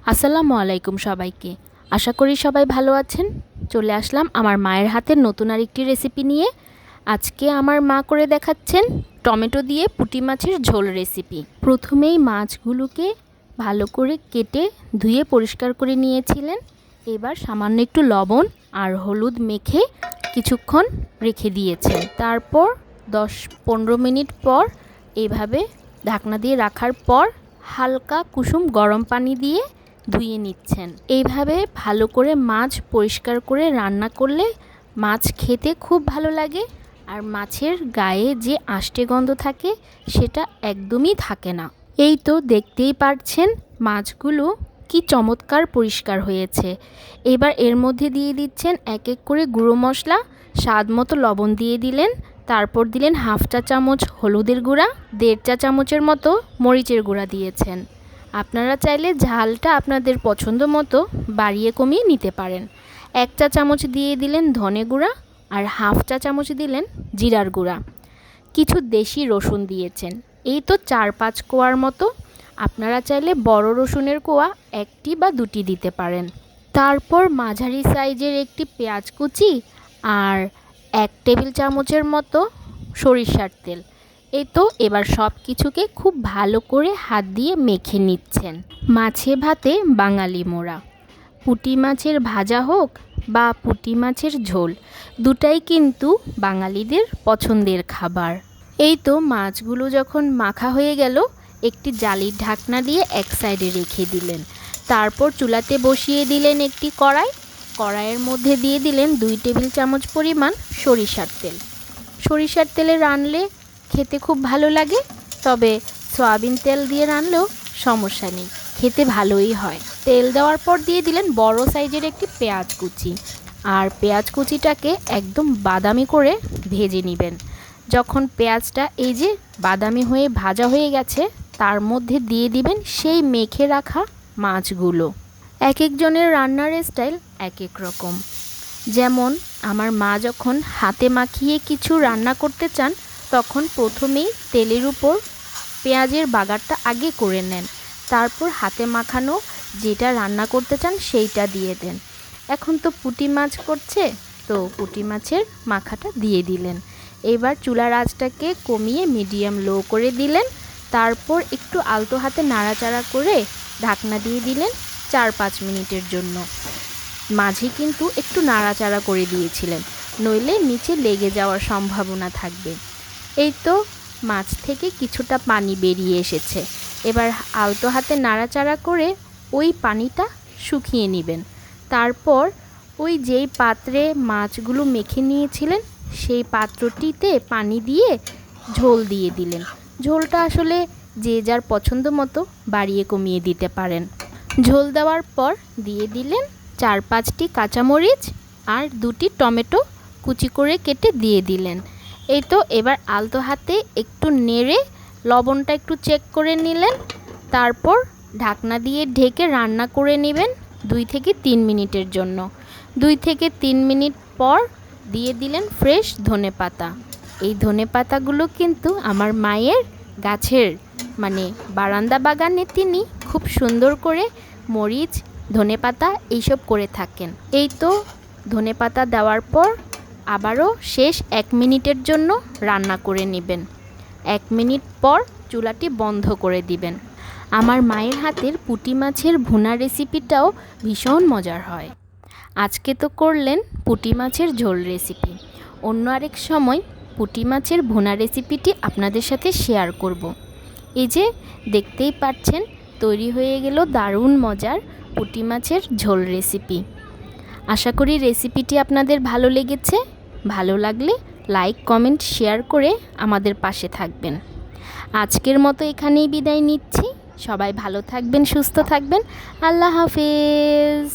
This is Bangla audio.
আসসালামু আলাইকুম সবাইকে। আশা করি সবাই ভালো আছেন। চলে আসলাম আমার মায়ের হাতের নতুন আরেকটি রেসিপি নিয়ে। আজকে আমার মা করে দেখাচ্ছেন টমেটো দিয়ে পুঁটি মাছের ঝোল রেসিপি। প্রথমেই মাছগুলোকে ভালো করে কেটে ধুয়ে পরিষ্কার করে নিয়েছিলেন। এবার সামান্য একটু লবণ আর হলুদ মেখে কিছুক্ষণ রেখে দিয়েছেন। তারপর 10-15 মিনিট পর এইভাবে ঢাকনা দিয়ে রাখার পর হালকা কুসুম গরম পানি দিয়ে ধুয়ে নিচ্ছেন। এইভাবে ভালো করে মাছ পরিষ্কার করে রান্না করলে মাছ খেতে খুব ভালো লাগে, আর মাছের গায়ে যে আষ্টে গন্ধ থাকে সেটা একদমই থাকে না। এই তো দেখতেই পারছেন মাছগুলো কি চমৎকার পরিষ্কার হয়েছে। এবার এর মধ্যে দিয়ে দিচ্ছেন এক এক করে গুঁড়ো মশলা, স্বাদ মতো লবণ দিয়ে দিলেন, তারপর দিলেন 1/2 চা চামচ হলুদের গুঁড়া, 1.5 চা চামচের মতো মরিচের গুঁড়া দিয়েছেন। আপনারা চাইলে ঝালটা আপনাদের পছন্দ মতো বাড়িয়ে কমিয়ে নিতে পারেন। 1 চা চামচ দিয়ে দিলেন ধনে গুঁড়া আর 1/2 চা চামচ দিলেন জিরার গুঁড়া। কিছু দেশি রসুন দিয়েছেন, এই তো 4-5 কোয়ার মতো। আপনারা চাইলে বড় রসুনের কোয়া 1টি বা 2টি দিতে পারেন। তারপর মাঝারি সাইজের একটি পেঁয়াজ কুচি আর 1 টেবিল চামচের মতো সরিষার তেল। এই তো এবার সব কিছুকে খুব ভালো করে হাত দিয়ে মেখে নিচ্ছেন। মাছে ভাতে বাঙালি মোরা, পুঁটি মাছের ভাজা হোক বা পুঁটি মাছের ঝোল, দুটাই কিন্তু বাঙালিদের পছন্দের খাবার। এই তো মাছগুলো যখন মাখা হয়ে গেল, একটি জালির ঢাকনা দিয়ে এক সাইডে রেখে দিলেন। তারপর চুলাতে বসিয়ে দিলেন একটি কড়াইয়ের মধ্যে দিয়ে দিলেন 2 টেবিল চামচ পরিমাণ সরিষার তেল। সরিষার তেলে রানলে খেতে খুব ভালো লাগে, তবে সয়াবিন তেল দিয়ে রানলেও সমস্যা নেই, খেতে ভালোই হয়। তেল দেওয়ার পর দিয়ে দিলেন বড় সাইজের একটি পেঁয়াজ কুচি, আর পেঁয়াজ কুচিটাকে একদম বাদামি করে ভেজে নেবেন। যখন পেঁয়াজটা এই যে বাদামি হয়ে ভাজা হয়ে গেছে, তার মধ্যে দিয়ে দিবেন সেই মেখে রাখা মাছগুলো। এক একজনের রান্নার স্টাইল এক এক রকম। যেমন আমার মা যখন হাতে মাখিয়ে কিছু রান্না করতে চান, তখন প্রথমেই তেলের উপর পেঁয়াজের বাগারটা আগে করে নেন, তারপর হাতে মাখানো যেটা রান্না করতে চান সেইটা দিয়ে দেন। এখন তো পুঁটি মাছ করছে, তো পুঁটি মাছের মাখাটা দিয়ে দিলেন। এবার চুলার আঁচটাকে কমিয়ে মিডিয়াম লো করে দিলেন। তারপর একটু আলতো হাতে নাড়াচাড়া করে ঢাকনা দিয়ে দিলেন 4-5 মিনিটের জন্য। মাঝে কিন্তু একটু নাড়াচাড়া করে দিয়েছিলেন, নইলে নিচে লেগে যাওয়ার সম্ভাবনা থাকবে। এই তো মাছ থেকে কিছুটা পানি বেরিয়ে এসেছে। এবার আলতো হাতে নাড়াচাড়া করে ওই পানিটা শুকিয়ে নেবেন। তারপর ওই যেই পাত্রে মাছগুলো মেখে নিয়েছিলেন সেই পাত্রটিতে পানি দিয়ে ঝোল দিয়ে দিলেন। ঝোলটা আসলে যে যার পছন্দ মতো বাড়িয়ে কমিয়ে দিতে পারেন। ঝোল দেওয়ার পর দিয়ে দিলেন 4-5টি কাঁচামরিচ আর 2টি টমেটো কুচি করে কেটে দিয়ে দিলেন। এই তো এবার আলতো হাতে একটু নেড়ে লবণটা একটু চেক করে নিলেন। তারপর ঢাকনা দিয়ে ঢেকে রান্না করে নেবেন 2 থেকে 3 মিনিটের জন্য। 2 থেকে 3 মিনিট পর দিয়ে দিলেন ফ্রেশ ধনেপাতা। এই ধনেপাতাগুলো কিন্তু আমার মায়ের গাছের মানে বারান্দা বাগানে তিনি খুব সুন্দর করে মরিচ, ধনেপাতা এইসব করে থাকেন। এই তো ধনেপাতা দেওয়ার পর আবারও শেষ 1 মিনিটের জন্য রান্না করে নেবেন। 1 মিনিট পর চুলাটি বন্ধ করে দিবেন। আমার মায়ের হাতের পুঁটি মাছের ভুনা রেসিপিটাও ভীষণ মজার হয়। আজকে তো করলেন পুঁটি মাছের ঝোল রেসিপি, অন্য আরেক সময় পুঁটি মাছের ভুনা রেসিপিটি আপনাদের সাথে শেয়ার করব। এই যে দেখতেই পাচ্ছেন তৈরি হয়ে গেল দারুণ মজার পুঁটি মাছের ঝোল রেসিপি। আশা করি রেসিপিটি আপনাদের ভালো লেগেছে। ভালো লাগলে লাইক, কমেন্ট, শেয়ার করে আমাদের পাশে থাকবেন। আজকের মতো এখানেই বিদায় নিচ্ছি। সবাই ভালো থাকবেন, সুস্থ থাকবেন। আল্লাহ হাফেজ।